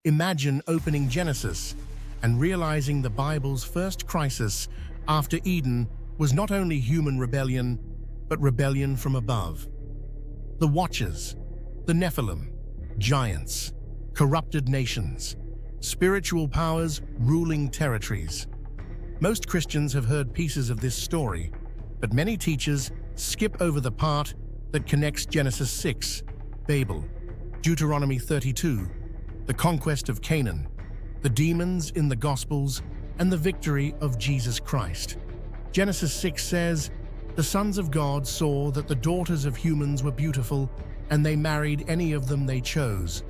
Imagine opening Genesis and realizing the Bible's first crisis after Eden was not only human rebellion, but rebellion from above. The Watchers, the Nephilim, giants, corrupted nations, spiritual powers ruling territories. Most Christians have heard pieces of this story, but many teachers skip over the part that connects Genesis 6, Babel, Deuteronomy 32, the conquest of Canaan, the demons in the Gospels, and the victory of Jesus Christ. Genesis 6 says, "The sons of God saw that the daughters of humans were beautiful, and they married any of them they chose."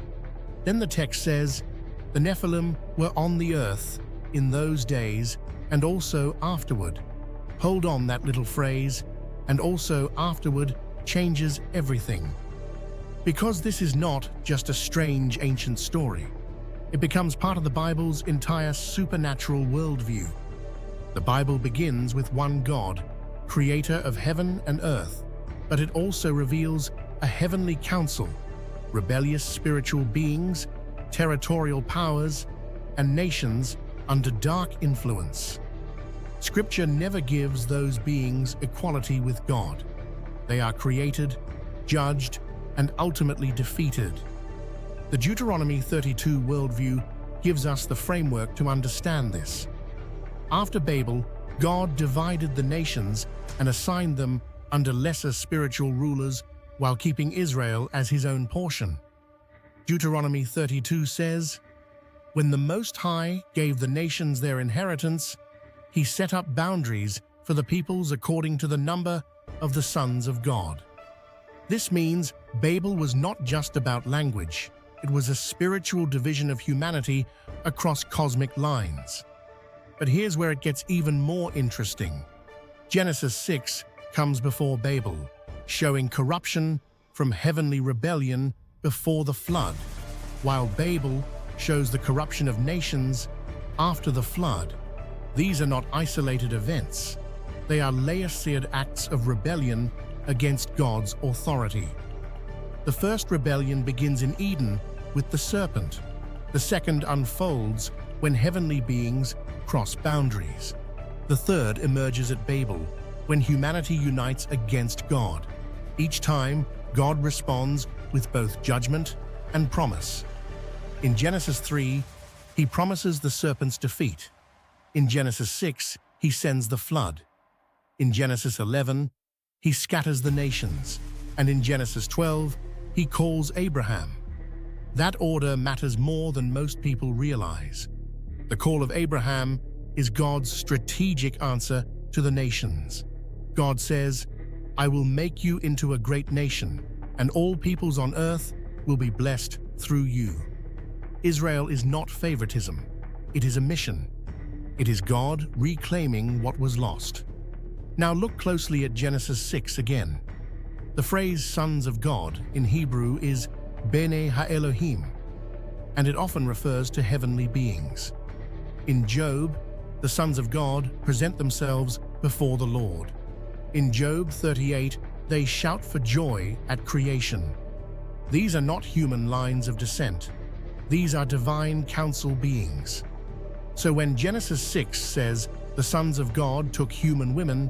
Then the text says, "The Nephilim were on the earth in those days, and also afterward." Hold on, that little phrase, "and also afterward," changes everything. Because this is not just a strange ancient story. It becomes part of the Bible's entire supernatural worldview. The Bible begins with one God, creator of heaven and earth, but it also reveals a heavenly council, rebellious spiritual beings, territorial powers, and nations under dark influence. Scripture never gives those beings equality with God. They are created, judged, and ultimately defeated. The Deuteronomy 32 worldview gives us the framework to understand this. After Babel, God divided the nations and assigned them under lesser spiritual rulers while keeping Israel as his own portion. Deuteronomy 32 says, "When the Most High gave the nations their inheritance, he set up boundaries for the peoples according to the number of the sons of God." This means Babel was not just about language. It was a spiritual division of humanity across cosmic lines. But here's where it gets even more interesting. Genesis 6 comes before Babel, showing corruption from heavenly rebellion before the flood, while Babel shows the corruption of nations after the flood. These are not isolated events. They are layered acts of rebellion against God's authority. The first rebellion begins in Eden with the serpent. The second unfolds when heavenly beings cross boundaries. The third emerges at Babel, when humanity unites against God. Each time, God responds with both judgment and promise. In Genesis 3, he promises the serpent's defeat. In Genesis 6, he sends the flood. In Genesis 11, he scatters the nations. And in Genesis 12, he calls Abraham. That order matters more than most people realize. The call of Abraham is God's strategic answer to the nations. God says, "I will make you into a great nation, and all peoples on earth will be blessed through you." Israel is not favoritism. It is a mission. It is God reclaiming what was lost. Now look closely at Genesis 6 again. The phrase "sons of God" in Hebrew is Bene Ha-Elohim, and it often refers to heavenly beings. In Job, the sons of God present themselves before the Lord. In Job 38, they shout for joy at creation. These are not human lines of descent. These are divine council beings. So when Genesis 6 says the sons of God took human women,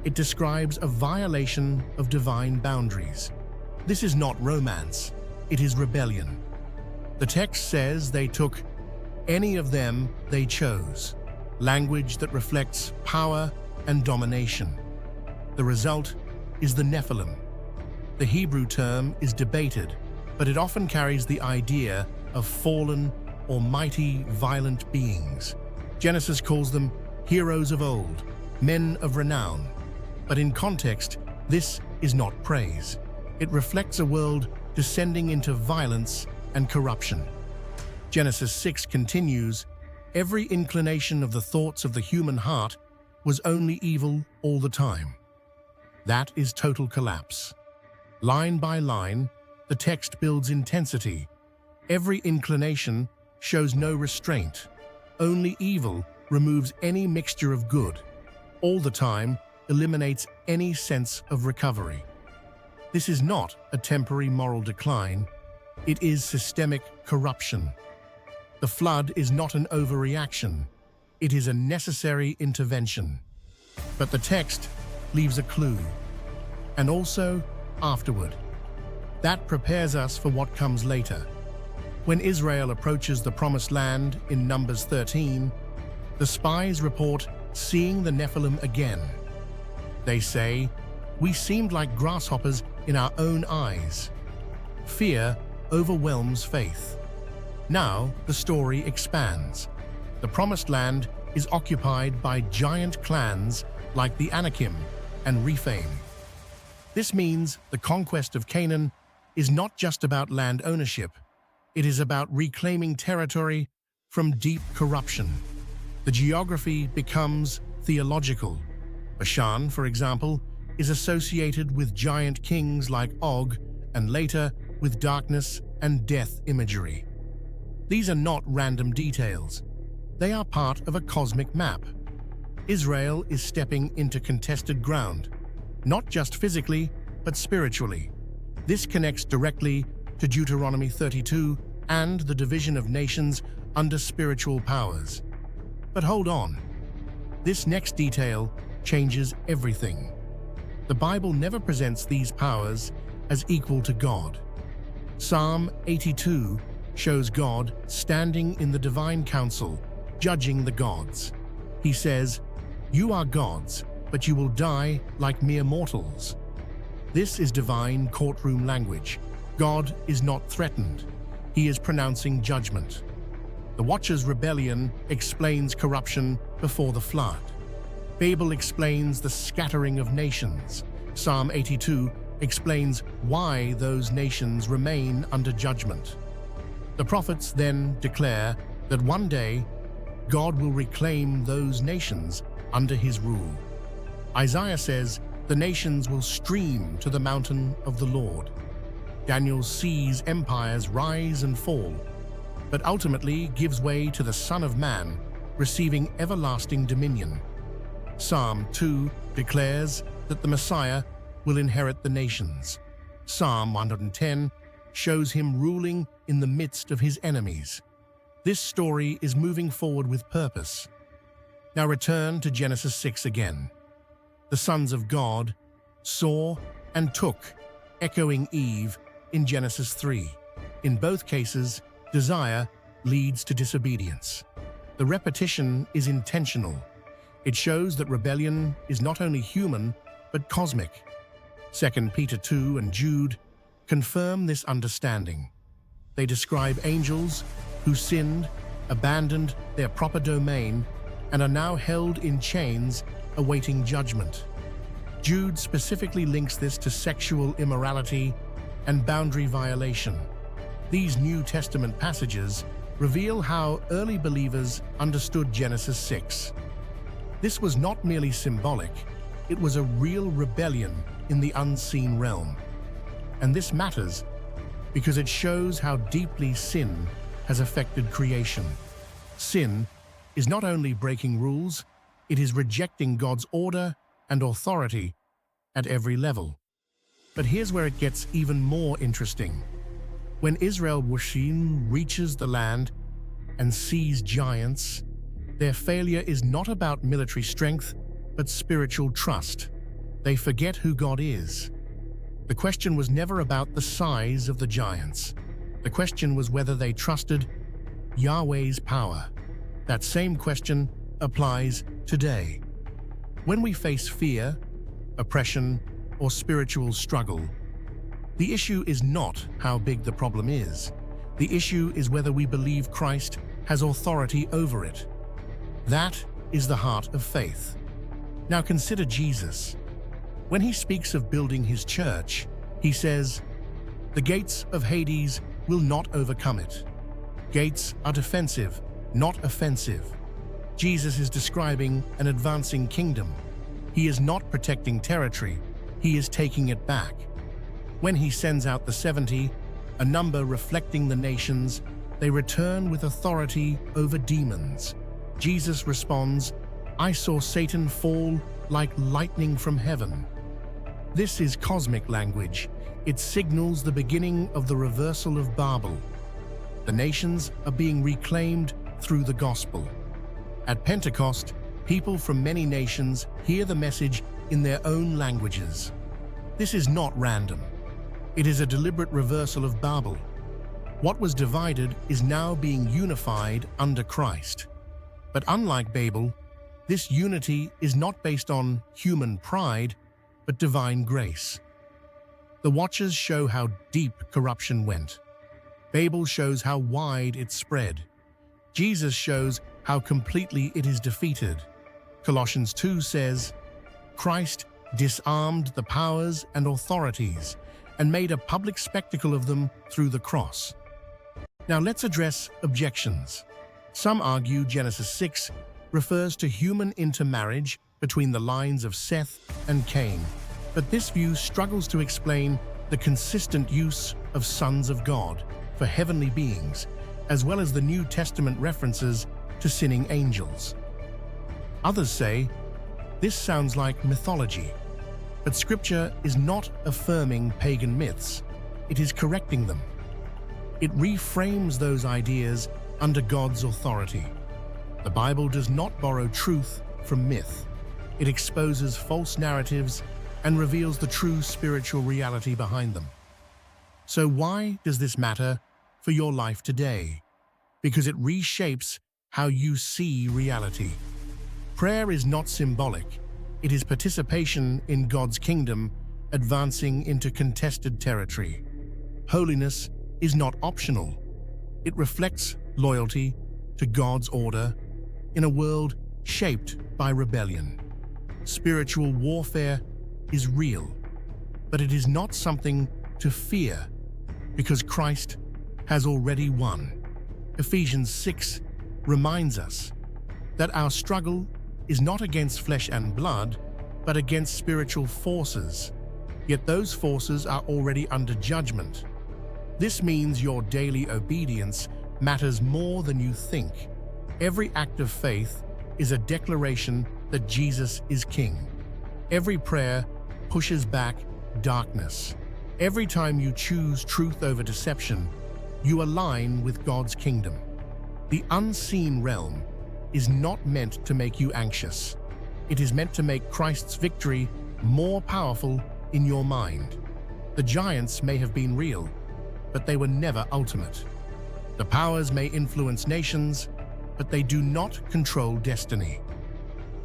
it describes a violation of divine boundaries. This is not romance, it is rebellion. The text says they took any of them they chose, language that reflects power and domination. The result is the Nephilim. The Hebrew term is debated, but it often carries the idea of fallen or mighty violent beings. Genesis calls them heroes of old, men of renown. But in context, this is not praise. It reflects a world descending into violence and corruption. Genesis 6 continues, "Every inclination of the thoughts of the human heart was only evil all the time." That is total collapse. Line by line, the text builds intensity. Every inclination shows no restraint. Only evil removes any mixture of good. All the time, eliminates any sense of recovery. This is not a temporary moral decline, it is systemic corruption. The flood is not an overreaction. It is a necessary intervention. But the text leaves a clue. And also, afterward. That prepares us for what comes later. When Israel approaches the Promised Land in Numbers 13, the spies report seeing the Nephilim again. They say, "We seemed like grasshoppers in our own eyes." Fear overwhelms faith. Now the story expands. The Promised Land is occupied by giant clans like the Anakim and Rephaim. This means the conquest of Canaan is not just about land ownership. It is about reclaiming territory from deep corruption. The geography becomes theological. Bashan, for example, is associated with giant kings like Og and later with darkness and death imagery. These are not random details. They are part of a cosmic map. Israel is stepping into contested ground, not just physically, but spiritually. This connects directly to Deuteronomy 32 and the division of nations under spiritual powers. But hold on. This next detail changes everything. The Bible never presents these powers as equal to God. Psalm 82 shows God standing in the divine council, judging the gods. He says, "You are gods, but you will die like mere mortals." This is divine courtroom language. God is not threatened. He is pronouncing judgment. The Watcher's rebellion explains corruption before the flood. Babel explains the scattering of nations. Psalm 82 explains why those nations remain under judgment. The prophets then declare that one day God will reclaim those nations under his rule. Isaiah says the nations will stream to the mountain of the Lord. Daniel sees empires rise and fall, but ultimately gives way to the Son of Man, receiving everlasting dominion. Psalm 2 declares that the Messiah will inherit the nations. Psalm 110 shows him ruling in the midst of his enemies. This story is moving forward with purpose. Now return to Genesis 6 again. The sons of God saw and took, echoing Eve in Genesis 3. In both cases, desire leads to disobedience. The repetition is intentional. It shows that rebellion is not only human, but cosmic. 2 Peter 2 and Jude confirm this understanding. They describe angels who sinned, abandoned their proper domain, and are now held in chains awaiting judgment. Jude specifically links this to sexual immorality and boundary violation. These New Testament passages reveal how early believers understood Genesis 6. This was not merely symbolic, it was a real rebellion in the unseen realm. And this matters because it shows how deeply sin has affected creation. Sin is not only breaking rules, it is rejecting God's order and authority at every level. But here's where it gets even more interesting. When Israel reaches the land and sees giants, their failure is not about military strength, but spiritual trust. They forget who God is. The question was never about the size of the giants. The question was whether they trusted Yahweh's power. That same question applies today. When we face fear, oppression, or spiritual struggle, the issue is not how big the problem is. The issue is whether we believe Christ has authority over it. That is the heart of faith. Now consider Jesus. When he speaks of building his church, he says, "The gates of Hades will not overcome it." Gates are defensive, not offensive. Jesus is describing an advancing kingdom. He is not protecting territory, he is taking it back. When he sends out the 70, a number reflecting the nations, they return with authority over demons. Jesus responds, "I saw Satan fall like lightning from heaven." This is cosmic language. It signals the beginning of the reversal of Babel. The nations are being reclaimed through the gospel. At Pentecost, people from many nations hear the message in their own languages. This is not random. It is a deliberate reversal of Babel. What was divided is now being unified under Christ. But unlike Babel, this unity is not based on human pride, but divine grace. The Watchers show how deep corruption went. Babel shows how wide it spread. Jesus shows how completely it is defeated. Colossians 2 says, Christ disarmed the powers and authorities and made a public spectacle of them through the cross. Now let's address objections. Some argue Genesis 6 refers to human intermarriage between the lines of Seth and Cain, but this view struggles to explain the consistent use of sons of God for heavenly beings, as well as the New Testament references to sinning angels. Others say, this sounds like mythology, but Scripture is not affirming pagan myths, it is correcting them. It reframes those ideas under God's authority. The Bible does not borrow truth from myth. It exposes false narratives and reveals the true spiritual reality behind them. So why does this matter for your life today? Because it reshapes how you see reality. Prayer is not symbolic. It is participation in God's kingdom, advancing into contested territory. Holiness is not optional. It reflects loyalty to God's order in a world shaped by rebellion. Spiritual warfare is real, but it is not something to fear because Christ has already won. Ephesians 6 reminds us that our struggle is not against flesh and blood, but against spiritual forces. Yet those forces are already under judgment. This means your daily obedience matters more than you think. Every act of faith is a declaration that Jesus is King. Every prayer pushes back darkness. Every time you choose truth over deception, you align with God's kingdom. The unseen realm is not meant to make you anxious. It is meant to make Christ's victory more powerful in your mind. The giants may have been real, but they were never ultimate. The powers may influence nations, but they do not control destiny.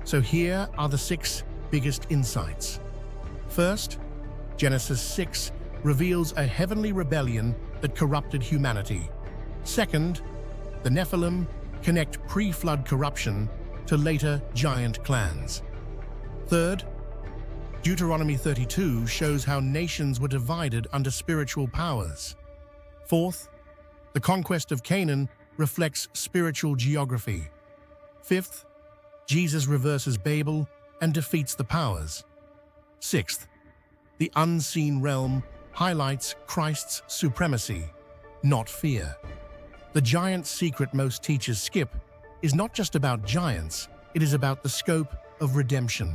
So here are the 6 biggest insights. First, Genesis 6 reveals a heavenly rebellion that corrupted humanity. Second, the Nephilim connect pre-flood corruption to later giant clans. Third, Deuteronomy 32 shows how nations were divided under spiritual powers. Fourth, the conquest of Canaan reflects spiritual geography. Fifth, Jesus reverses Babel and defeats the powers. Sixth, the unseen realm highlights Christ's supremacy, not fear. The giant secret most teachers skip is not just about giants, it is about the scope of redemption.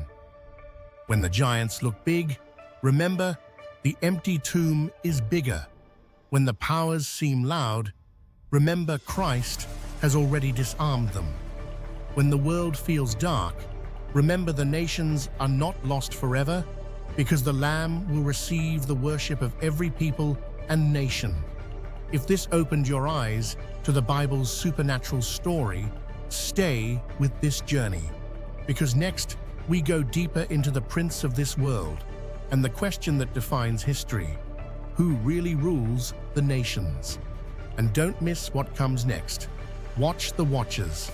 When the giants look big, remember, the empty tomb is bigger. When the powers seem loud, remember Christ has already disarmed them. When the world feels dark, remember the nations are not lost forever, because the Lamb will receive the worship of every people and nation. If this opened your eyes to the Bible's supernatural story, stay with this journey, because next we go deeper into the prince of this world and the question that defines history: who really rules the nations? And don't miss what comes next. Watch the Watchers.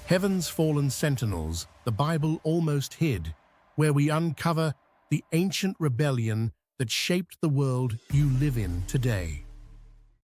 Heaven's fallen sentinels, the Bible almost hid, where we uncover the ancient rebellion that shaped the world you live in today.